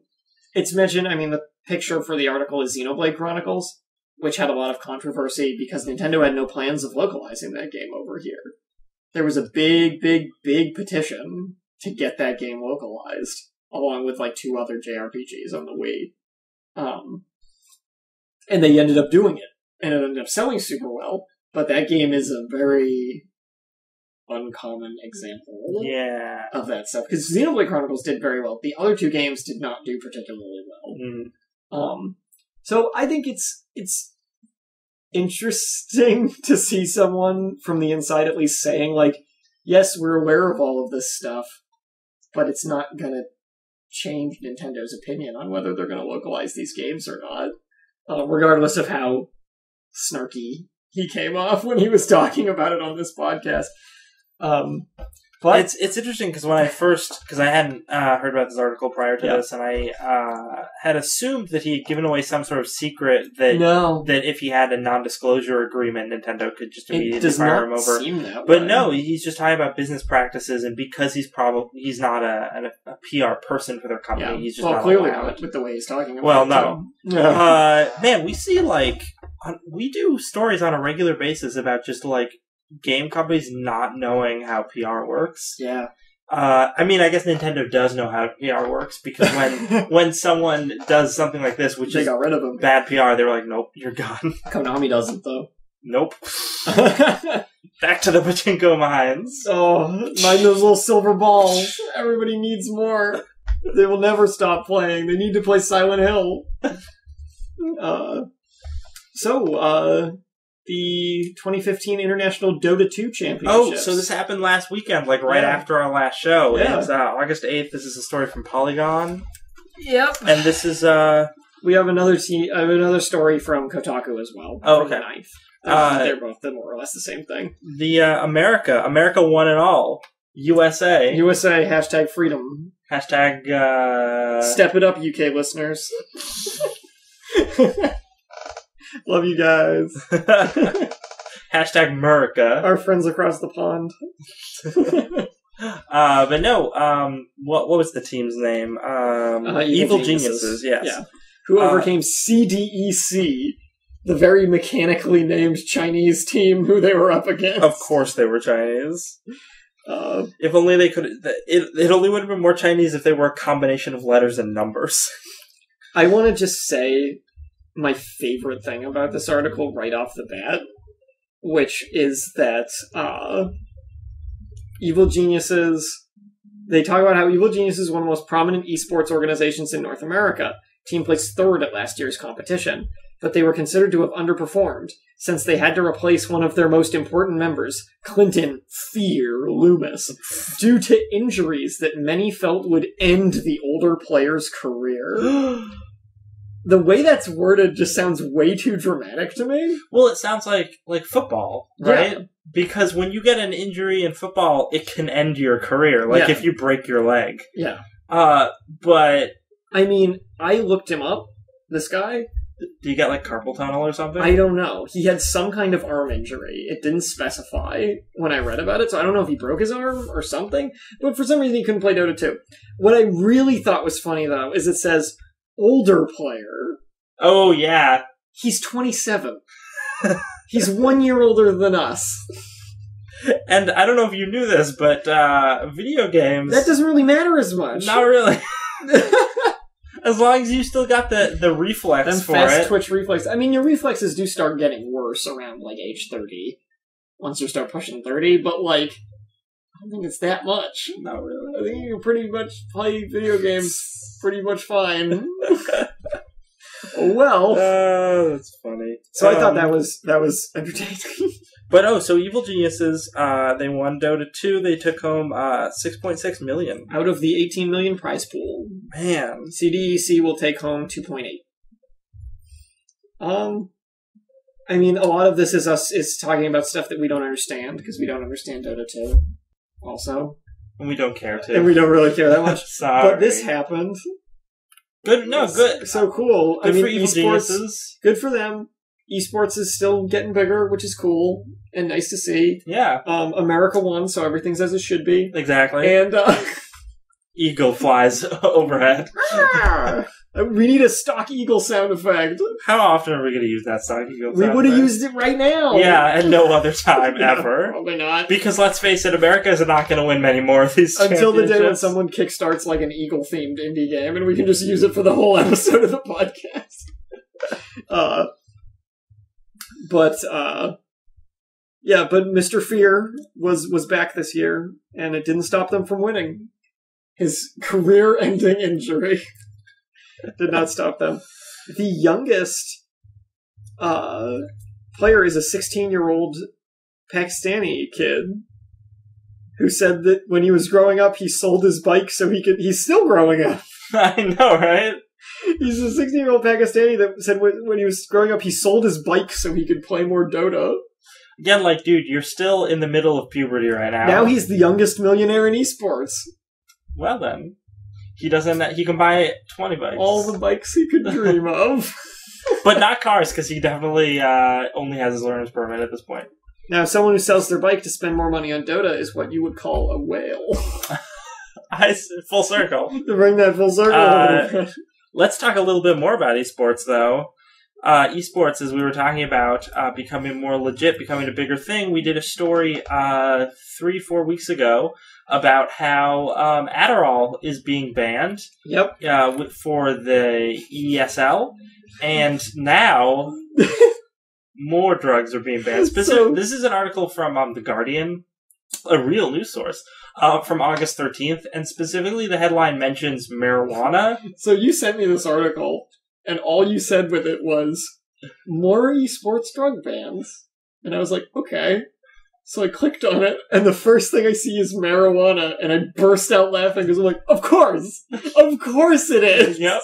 it's mentioned, the picture for the article is Xenoblade Chronicles, which had a lot of controversy because Nintendo had no plans of localizing that game over here. There was a big, big, big petition to get that game localized, along with 2 other JRPGs on the Wii. And they ended up doing it, and it ended up selling super well, but that game is a very uncommon example Yeah. of that stuff. Because Xenoblade Chronicles did very well. The other two games did not do particularly well. So I think it's interesting to see someone from the inside at least saying, like, yes, we're aware of all of this stuff, but it's not gonna change Nintendo's opinion on whether they're gonna localize these games or not. Regardless of how snarky he came off when he was talking about it on this podcast. But it's interesting because because I hadn't heard about this article prior to this, and I had assumed that he had given away some sort of secret that if he had a non-disclosure agreement, Nintendo could just immediately fire him over. But no, he's just talking about business practices, and because he's not a PR person for their company, he's just not clearly allowed. not with the way he's talking about well, it. no. Man, we see we do stories on a regular basis about just game companies not knowing how PR works. Yeah. I mean, I guess Nintendo does know how PR works, because when someone does something like this, which they got rid of him. Bad PR, they were like, nope, you're gone. Konami doesn't, though. Nope. Back to the pachinko mines. Oh, mind those little silver balls. Everybody needs more. They will never stop playing. They need to play Silent Hill. The 2015 International Dota 2 Championships. Oh, so this happened last weekend, right after our last show. Yeah. It's August 8th. This is a story from Polygon. Yep. And this is... We have another story from Kotaku as well. Oh, from the okay. 9th. They're both more or less the same thing. The America one and all. USA. USA, hashtag freedom. Hashtag... Step it up, UK listeners. Love you guys. Hashtag America. Our friends across the pond. But no, what was the team's name? Evil Geniuses, yes. Yeah. Who overcame CDEC, the very mechanically named Chinese team who they were up against. Of course they were Chinese. If only they could... It only would have been more Chinese if they were a combination of letters and numbers. I want to just say my favorite thing about this article right off the bat, which is that Evil Geniuses... They talk about how Evil Geniuses is one of the most prominent esports organizations in North America. Team placed third at last year's competition, but they were considered to have underperformed since they had to replace one of their most important members, Clinton Fear Loomis, due to injuries that many felt would end the older player's career. The way that's worded just sounds way too dramatic to me. Well, it sounds like football, right? Yeah. Because when you get an injury in football, it can end your career. If you break your leg. Yeah. But... I mean, I looked him up, this guy. Do you get, carpal tunnel or something? I don't know. He had some kind of arm injury. It didn't specify when I read about it, so I don't know if he broke his arm or something, but for some reason he couldn't play Dota 2. What I really thought was funny, though, is it says, older player. Oh, yeah. He's 27. He's 1 year older than us. And I don't know if you knew this, but video games... That doesn't really matter as much. Not really. As long as you stistill got the reflex Them for fast it. twitch reflex. I mean, your reflexes do start getting worse around, age 30. Once you start pushing 30, but, I don't think it's that much. Not really. I think you can pretty much play video games pretty much fine. Well. That's funny. So I thought that was entertaining. But so Evil Geniuses, they won Dota 2. They took home $6.6 million. Out of the $18 million prize pool. Man. CDEC will take home $2.8. I mean, a lot of this is talking about stuff that we don't understand, because we don't understand Dota 2, also. And we don't care to. And we don't really care that much. Sorry. But this happened. Good, no, good. So cool. Good for Evil Geniuses. Good for them. Esports is still getting bigger, which is cool and nice to see. Yeah. America won, so everything's as it should be. Exactly. And eagle flies overhead. We need a stock eagle sound effect. How often are we going to use that stock eagle sound We would have effect? used it right now. Yeah, and no other time No, ever. Probably not. Because let's face it, America is not going to win many more of these Until the day when championships. someone kickstarts an eagle-themed indie game, and we can just use it for the whole episode of the podcast. Yeah, but Mr. Fear was back this year, and it didn't stop them from winning. His career-ending injury did not stop them. The youngest player is a 16-year-old Pakistani kid who said that when he was growing up, he sold his bike so he could... He's still growing up. I know, right? He's a 16-year-old Pakistani that said when he was growing up, he sold his bike so he could play more Dota. Again, like, dude, you're still in the middle of puberty right now. Now he's the youngest millionaire in esports. Well then, he can buy 20 bikes. All the bikes he could dream of. But not cars, because he definitely only has his learner's permit at this point. Now, someone who sells their bike to spend more money on Dota is what you would call a whale. Full circle. To bring that full circle. Let's talk a little bit more about esports, though. Esports, as we were talking about, becoming more legit, becoming a bigger thing. We did a story 3-4 weeks ago about how Adderall is being banned. Yep. For the ESL, and now more drugs are being banned. This is an article from The Guardian, a real news source, from August 13th, and specifically the headline mentions marijuana. So you sent me this article, and all you said with it was, more esports drug bans. And I was like, okay. So I clicked on it, and the first thing I see is marijuana, and I burst out laughing because I'm like, of course! Of course it is! Yep.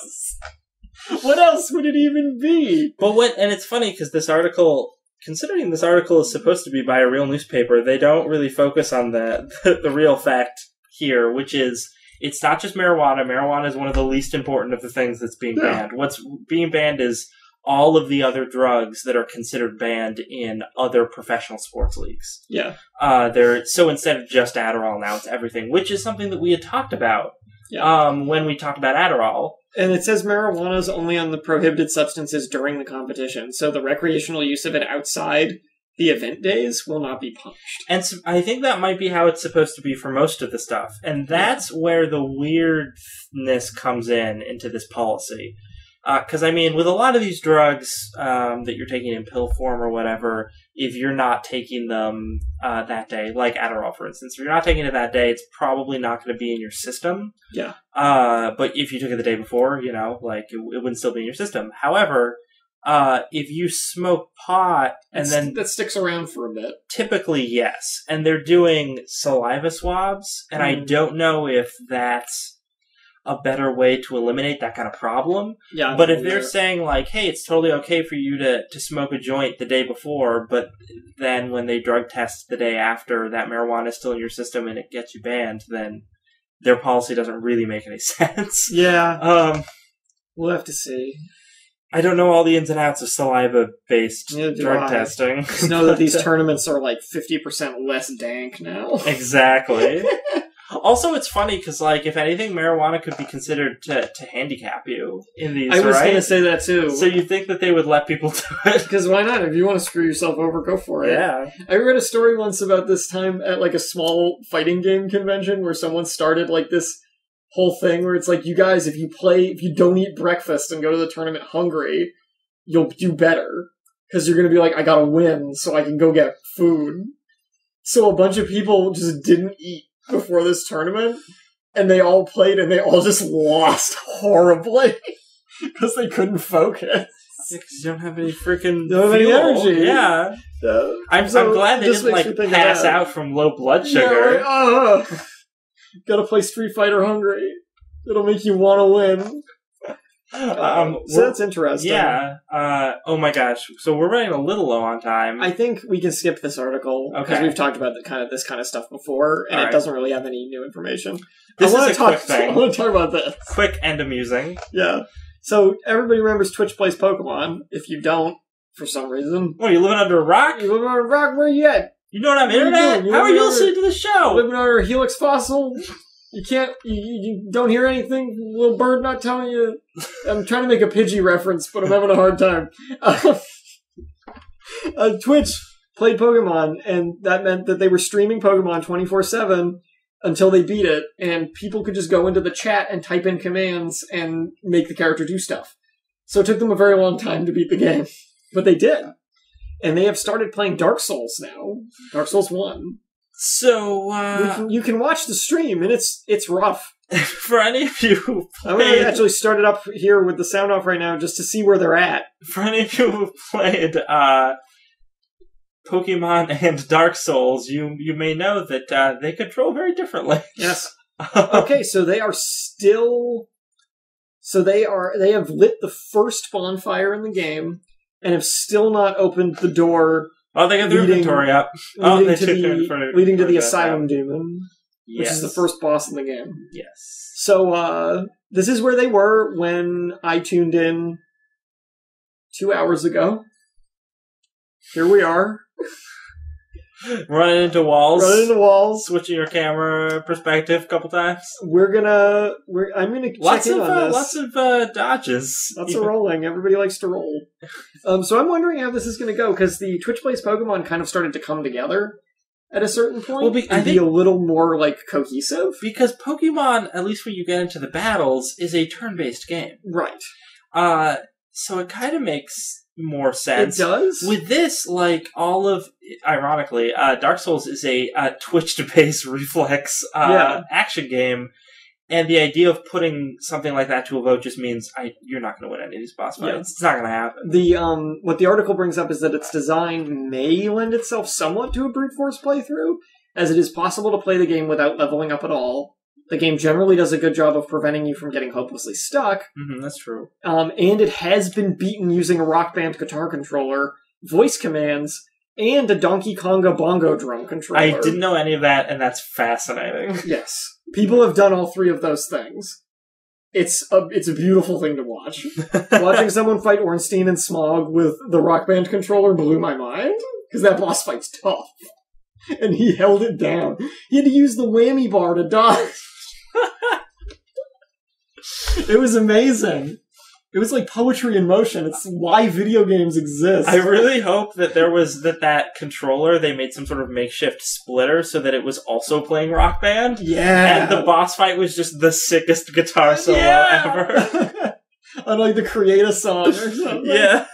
What else would it even be? And it's funny because this article, considering this article is supposed to be by a real newspaper, they don't really focus on the real fact here, which is, it's not just marijuana. Marijuana is one of the least important of the things that's being banned. What's being banned is all of the other drugs that are considered banned in other professional sports leagues. Yeah. So instead of just Adderall, now it's everything, which is something that we had talked about when we talked about Adderall. And it says marijuana is only on the prohibited substances during the competition, so the recreational use of it outside the event days will not be punished. And so I think that might be how it's supposed to be for most of the stuff. And that's where the weirdness comes into this policy. Because, I mean, with a lot of these drugs that you're taking in pill form or whatever, if you're not taking them that day, like Adderall, for instance, if you're not taking it that day, it's probably not going to be in your system. Yeah. But if you took it the day before, it wouldn't still be in your system. However, if you smoke pot and then... That sticks around for a bit. Typically, yes. And they're doing saliva swabs, and I don't know if that's a better way to eliminate that kind of problem. Yeah. But if they're saying, like, hey, it's totally okay for you to smoke a joint the day before, but then when they drug test the day after, that marijuana is still in your system and it gets you banned, then their policy doesn't really make any sense. Yeah. We'll have to see. I don't know all the ins and outs of saliva-based drug testing. Just know that these tournaments are like 50% less dank now. Exactly. Also, it's funny because, like, if anything, marijuana could be considered to handicap you in these, I was going to say that, too. So you think that they would let people do it? Because why not? If you want to screw yourself over, go for it. Yeah. I read a story once about this time at, like, a small fighting game convention where someone started, like, this whole thing where it's like, you guys, if you don't eat breakfast and go to the tournament hungry, you'll do better. Because you're going to be like, I gotta win so I can go get food. So a bunch of people just didn't eat before this tournament, and they all played, and they all just lost horribly because they couldn't focus. Because you don't have any freaking energy. Yeah. I'm glad they didn't, like, pass out from low blood sugar. Yeah, gotta play Street Fighter hungry. It'll make you want to win. So that's interesting. Yeah. Oh my gosh. So we're running a little low on time. I think we can skip this article because we've talked about this kind of stuff before, and it doesn't really have any new information. This is a quick thing. I want to talk about this. Quick and amusing. Yeah. So everybody remembers Twitch plays Pokemon. If you don't, for some reason, you living under a rock? You living under a rock? Where you at? You don't have internet? How are you listening to the show? Living under a Helix fossil? You can't, you don't hear anything? Little bird not telling you? I'm trying to make a Pidgey reference, but I'm having a hard time. Twitch played Pokemon, and that meant that they were streaming Pokemon 24/7 until they beat it, and people could just go into the chat and type in commands and make the character do stuff. So it took them a very long time to beat the game. But they did. and they have started playing Dark Souls now. Dark Souls 1. So, you can watch the stream, and it's rough. For any of you who I'm going to actually start it up here with the sound off right now just to see where they're at. For any of you who played Pokemon and Dark Souls, you may know that they control very differently. Yes. Okay, so they are still... So they have lit the first bonfire in the game, and have still not opened the door... Oh, they got their inventory up. Leading to the Asylum Demon. Yes. Which is the first boss in the game. Yes. So, this is where they were when I tuned in 2 hours ago. Here we are. Running into walls. Switching your camera perspective a couple times. I'm gonna check in on this. Lots of dodges. Lots of rolling. Everybody likes to roll. So I'm wondering how this is gonna go, because the Twitch Plays Pokemon kind of started to come together at a certain point, I think, be a little more, cohesive. Because Pokemon, at least when you get into the battles, is a turn-based game. Right. So it kind of makes more sense. It does? With this, ironically, Dark Souls is a twitch-based reflex action game, and the idea of putting something like that to a vote just means you're not going to win any of these boss fights. Yeah. It's not going to happen. What the article brings up is that its design may lend itself somewhat to a brute force playthrough, as it is possible to play the game without leveling up at all. The game generally does a good job of preventing you from getting hopelessly stuck. Mm-hmm, that's true. And it has been beaten using a Rock Band guitar controller, voice commands, and a Donkey Konga bongo drum controller. I didn't know any of that, and that's fascinating. Yes. People have done all three of those things. It's a beautiful thing to watch. Watching someone fight Ornstein and Smog with the Rock Band controller blew my mind, because that boss fight's tough. And he held it down. He had to use the whammy bar to dodge. It was amazing. It was like poetry in motion. It's why video games exist. I really hope that there was that controller, they made some sort of makeshift splitter so that it was also playing Rock Band. Yeah. And the boss fight was just the sickest guitar solo ever. On the Create a Song or something. Yeah.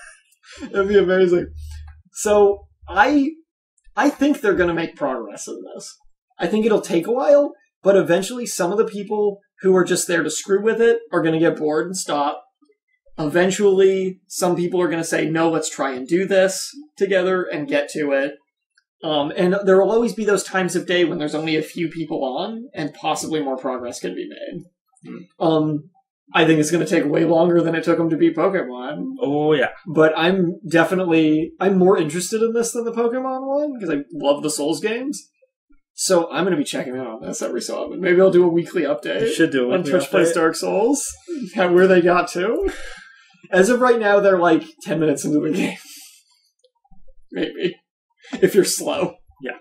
That'd be amazing. So, I think they're going to make progress in this. I think it'll take a while, but eventually some of the people who are just there to screw with it are going to get bored and stop. Eventually, some people are going to say, no, let's try and do this together and get to it. And there will always be those times of day when there's only a few people on, and possibly more progress can be made. I think it's going to take way longer than it took them to beat Pokemon. Oh, yeah. But I'm more interested in this than the Pokemon one, because I love the Souls games. So I'm going to be checking in on this every so often. Maybe I'll do a weekly update. You should do a weekly on Twitch Plays Dark Souls, where they got to. As of right now, they're 10 minutes into the game. Maybe. If you're slow. Yeah.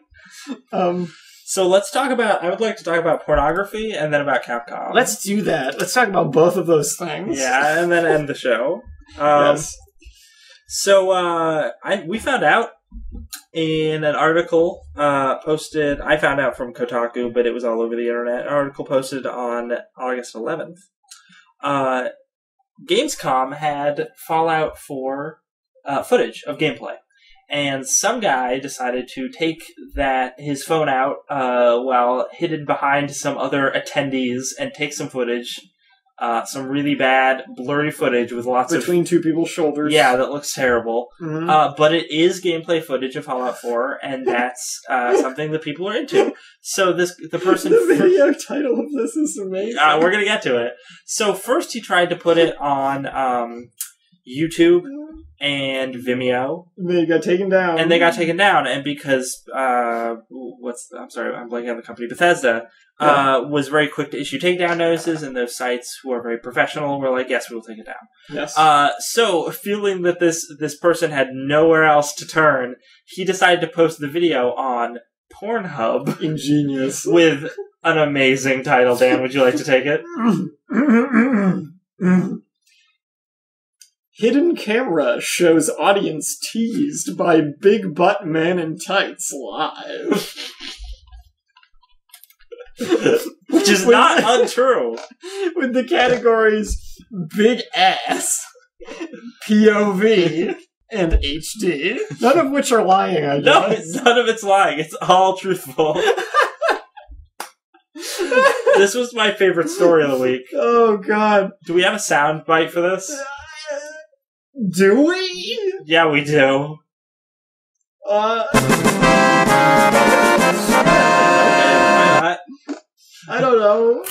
So I would like to talk about pornography and then about Capcom. Let's do that. Let's talk about both of those things. Yeah, and then end the show. Yes. So, we found out in an article posted, I found out from Kotaku, but it was all over the internet, an article posted on August 11th. Gamescom had Fallout 4 footage of gameplay. And some guy decided to take his phone out while hidden behind some other attendees and take some footage. Some really bad, blurry footage with lots between two people's shoulders. Yeah, that looks terrible. Mm-hmm. But it is gameplay footage of Fallout 4, and that's something that people are into. So the person... The video title of this is amazing. We're going to get to it. So first he tried to put it on YouTube and Vimeo. And they got taken down. And because, I'm blanking on the company, Bethesda, was very quick to issue takedown notices, and those sites who are very professional were like, yes, we will take it down. Yes. So, feeling that this person had nowhere else to turn, he decided to post the video on Pornhub. Ingenious. With an amazing title. Dan, would you like to take it? Hidden camera shows audience teased by big butt man in tights live. Which is not untrue. With the categories big ass, POV, and HD. None of which are lying, I No, guess. none of it's lying. It's all truthful. This was my favorite story of the week. Oh, God. Do we have a sound bite for this? Do we? Yeah, we do. Okay, Why not? I don't know.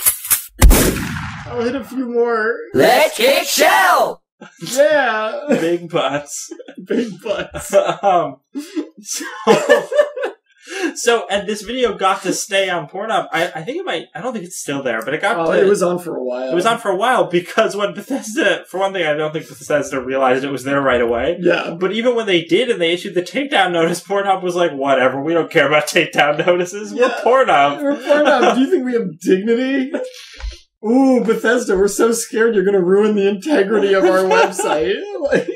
I'll hit a few more. Let's kick shell! Yeah. Big butts. Big butts. So, and this video got to stay on Pornhub. I think it might. I don't think it's still there, but it got. Oh, it was on for a while. It was on for a while because when Bethesda, for one thing, I don't think Bethesda realized it was there right away. Yeah. But even when they did and they issued the takedown notice, Pornhub was like, whatever, we don't care about takedown notices. Yeah. We're Pornhub. We're Pornhub. Do you think we have dignity? Ooh, Bethesda, we're so scared you're going to ruin the integrity of our website. Like,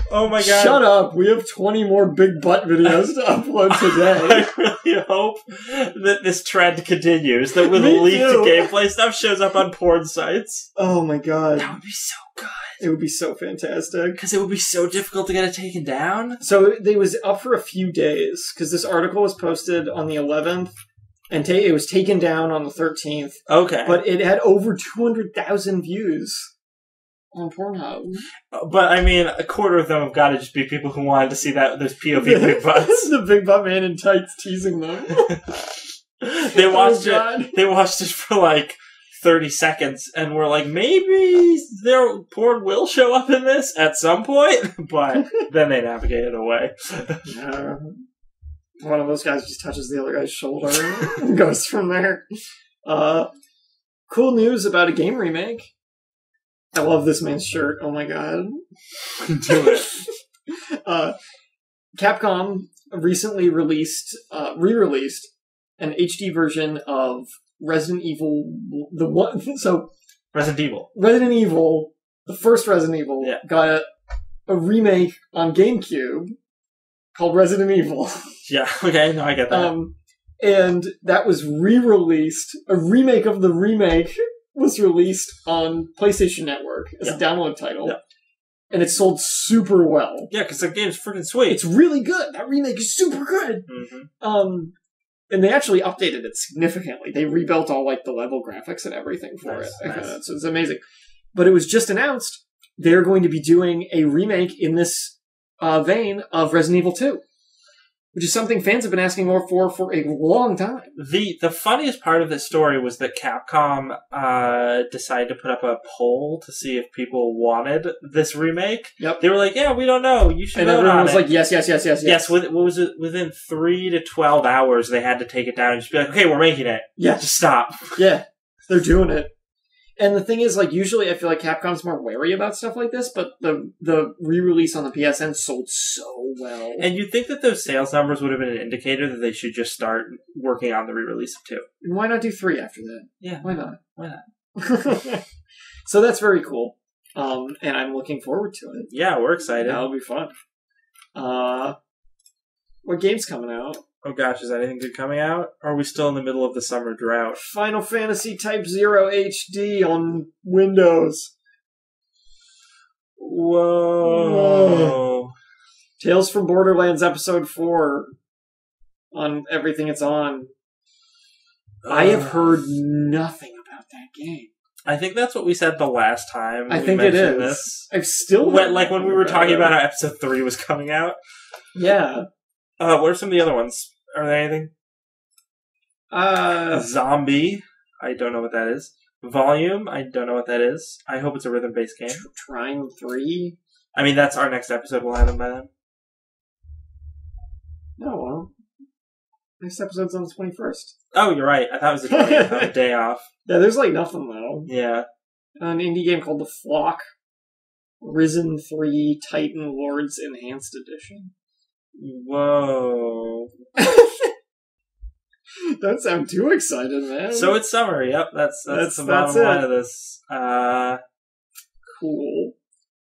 Oh my god. shut up. We have 20 more big butt videos to upload today. I really hope that this trend continues, that with Me leaked too. gameplay stuff shows up on porn sites. Oh my god. That would be so good. It would be so fantastic. Because it would be so difficult to get it taken down. So they was up for a few days, because this article was posted on the 11th, and it was taken down on the 13th, Okay. but it had over 200,000 views on Pornhub. But, I mean, a quarter of them have got to just be people who wanted to see that those POV big butts. The big butt man in tights teasing them. They watched God. it. They watched it for like 30 seconds and were like, maybe their porn will show up in this at some point. But then they navigated away. Yeah. One of those guys just touches the other guy's shoulder and goes from there. Cool news about a game remake. I love this man's shirt. Oh my god. Do it. Capcom recently re-released an HD version of Resident Evil. Resident Evil. Resident Evil, the first Resident Evil, Yeah. got a remake on GameCube called Resident Evil. Yeah, okay, no, I get that. And that was re-released. A remake of the remake was released on PlayStation Network as a download title. Yeah. And it sold super well. Yeah, because the game's freaking sweet. It's really good. That remake is super good. Mm-hmm. And they actually updated it significantly. They rebuilt all like the level graphics and everything for Nice, it. nice. So it's amazing. But it was just announced they're going to be doing a remake in this vein of Resident Evil 2. Which is something fans have been asking for a long time. The funniest part of this story was that Capcom decided to put up a poll to see if people wanted this remake. Yep. They were like, yeah, we don't know. You should And vote everyone on was it. like, yes. Yes, what was it? Within 3 to 12 hours, they had to take it down and just be like, okay, we're making it. Yeah. Just stop. Yeah. They're doing it. And the thing is, like, usually I feel like Capcom's more wary about stuff like this, but the re-release on the PSN sold so well. And you'd think that those sales numbers would have been an indicator that they should just start working on the re-release of 2. And why not do 3 after that? Yeah. Why not? Why not? So that's very cool. And I'm looking forward to it. Yeah, we're excited. That'll be fun. What game's coming out? Oh gosh, is anything good coming out? Or are we still in the middle of the summer drought? Final Fantasy Type 0 HD on Windows. Whoa. Tales from Borderlands Episode 4 on everything it's on. I have heard nothing about that game. I think that's what we said the last time. I we think it is. mentioned This. I've still When we were talking about how episode 3 was coming out. Yeah. What are some of the other ones? Are there anything? Zombie. I don't know what that is. Volume. I don't know what that is. I hope it's a rhythm-based game. Trine 3? I mean, that's our next episode. We'll have them by then. Oh, well. Next episode's on the 21st. Oh, you're right. I thought it was the 20th. I have a day off. Yeah, there's like nothing, though. Yeah. An indie game called The Flock. Risen 3 Titan Lords Enhanced Edition. Whoa. Don't sound too excited, man. So it's summer. Yep, that's the bottom it. line of this. Cool.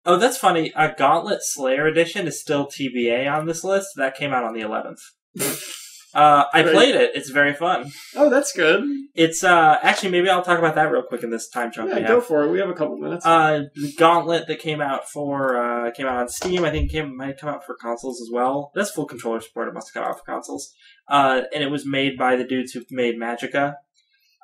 Oh, that's funny. Gauntlet Slayer Edition is still TBA on this list. That came out on the 11th. I played it. It's very fun. Oh, that's good. It's actually, maybe I'll talk about that real quick in this time chunk. Yeah, go for it. We have a couple minutes. The Gauntlet that came out on Steam. I think might come out for consoles as well. That's full controller support. It must have come out for consoles. And it was made by the dudes who made Magicka.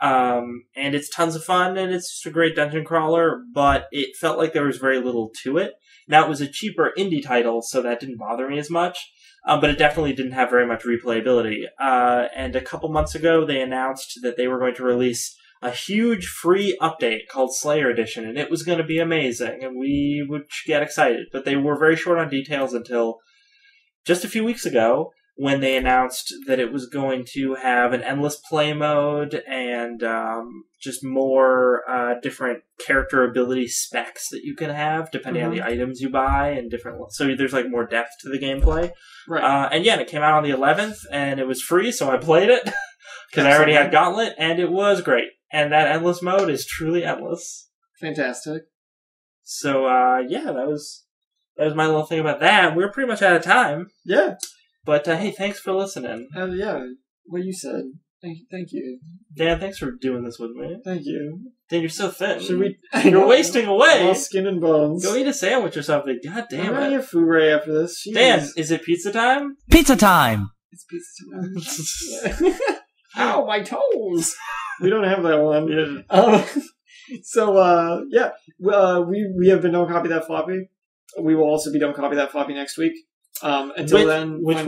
And it's tons of fun, and it's just a great dungeon crawler. But it felt like there was very little to it. Now it was a cheaper indie title, so that didn't bother me as much. But it definitely didn't have very much replayability. And a couple months ago, they announced that they were going to release a huge free update called Slayer Edition, and it was going to be amazing, and we would get excited. But they were very short on details until just a few weeks ago, when they announced that it was going to have an endless play mode and just more different character ability specs that you can have depending on the items you buy and different. So there's like more depth to the gameplay. Right. And yeah, it came out on the 11th and it was free, so I played it because I already had Gauntlet, and it was great. And that endless mode is truly endless. Fantastic. So yeah, that was my little thing about that. We're pretty much out of time. Yeah. But hey, thanks for listening. Yeah, what you said. Thank you. Dan, thanks for doing this with me. Thank you. Dan, you're so thin. Should we? You're wasting away. All skin and bones. Go eat a sandwich or something. God damn I'm it. gonna get food ray after this. Jeez. Dan, is it pizza time? Pizza time! It's pizza time. Ow, my toes! We don't have that one. Yeah. We have been Don't Copy That Floppy. We will also be Don't Copy That Floppy next week. Until then, I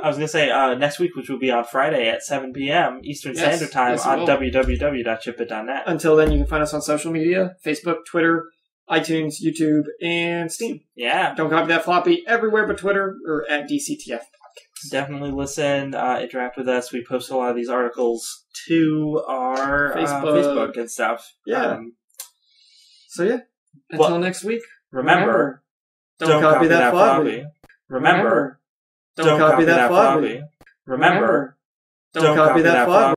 was gonna say next week, which will be on Friday at 7 p.m. Eastern Standard Time on www.chipit.net. Until then, you can find us on social media: Facebook, Twitter, iTunes, YouTube, and Steam. Yeah, Don't Copy That Floppy everywhere but Twitter or at DCTF Podcast. Definitely listen, interact with us. We post a lot of these articles to our Facebook and stuff. Yeah. Until next week. Remember, don't copy that floppy. Remember, don't copy that floppy. Remember, don't copy that floppy.